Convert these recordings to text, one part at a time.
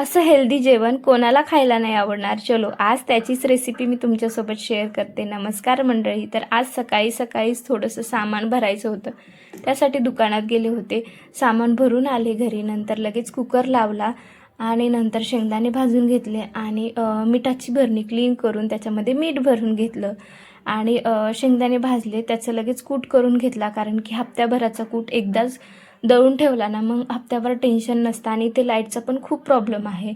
असं हेल्दी जेवण कोणाला खायला नाही आवडणार. चलो आज त्याचीच रेसिपी मी तुमच्यासोबत शेअर करते. नमस्कार मंडळी. तर आज सकाळी सकाळीच थोडंसं सामान भरायचं होतं, त्यासाठी दुकानात गेले होते. सामान भरून आले घरी. नंतर लगेच कुकर लावला आणि नंतर शेंगदाणे भाजून घेतले आणि मिठाची भरणी क्लीन करून त्याच्यामध्ये मीठ भरून घेतलं आणि शेंगदाणे भाजले. त्याचं लगेच कूट करून घेतला, कारण की हप्त्याभराचा कूट एकदाच दळून ठेवला ना मग हप्त्याभर टेन्शन नसतं आणि ते लाईटचा पण खूप प्रॉब्लेम आहे.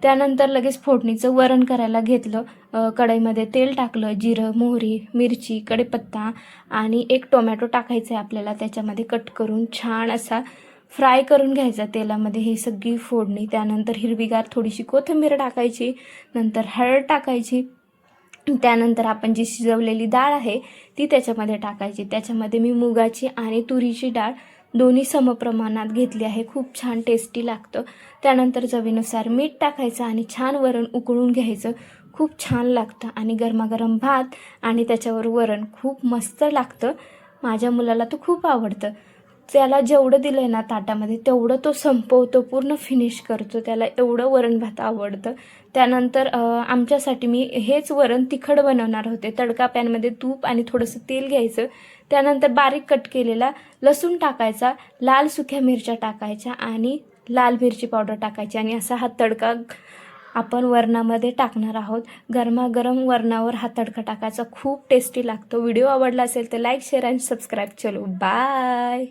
त्यानंतर लगेच फोडणीचं वरण करायला घेतलं. कढईमध्ये तेल टाकलं, जिरं, मोहरी, मिरची, कढीपत्ता आणि एक टोमॅटो टाकायचं आहे आपल्याला. त्याच्यामध्ये कट करून छान असा फ्राय करून घ्यायचा तेलामध्ये ही सगळी फोडणी. त्यानंतर हिरवीगार थोडीशी कोथिंबीर टाकायची, नंतर हळद टाकायची. त्यानंतर आपण जी शिजवलेली डाळ आहे ती त्याच्यामध्ये टाकायची. त्याच्यामध्ये मी मुगाची आणि तुरीची डाळ दोन्ही समप्रमाणात घेतली आहे. खूप छान टेस्टी लागतं. त्यानंतर चवीनुसार मीठ टाकायचं आणि छान वरण उकळून घ्यायचं. खूप छान लागतं आणि गरमागरम भात आणि त्याच्यावर वरण खूप मस्त लागतं. माझ्या मुलाला तर खूप आवडतं. त्याला जेवढं दिलं आहे ना ताटामध्ये तेवढं तो संपवतो, पूर्ण फिनिश करतो. त्याला एवढं वरण भात आवडतं. त्यानंतर आमच्यासाठी मी हेच वरण तिखट बनवणार होते. तडका पॅनमध्ये तूप आणि थोडंसं तेल घ्यायचं. त्यानंतर बारीक कट केलेला लसूण टाकायचा, लाल सुक्या मिरच्या टाकायच्या आणि लाल मिरची पावडर टाकायची आणि असा हा तडका आपण वरणामध्ये टाकणार आहोत. गरमागरम वरणावर हा तडका टाकायचा. खूप टेस्टी लागतो. व्हिडिओ आवडला असेल तर लाईक, शेअर आणि सबस्क्राईब. चलो बाय.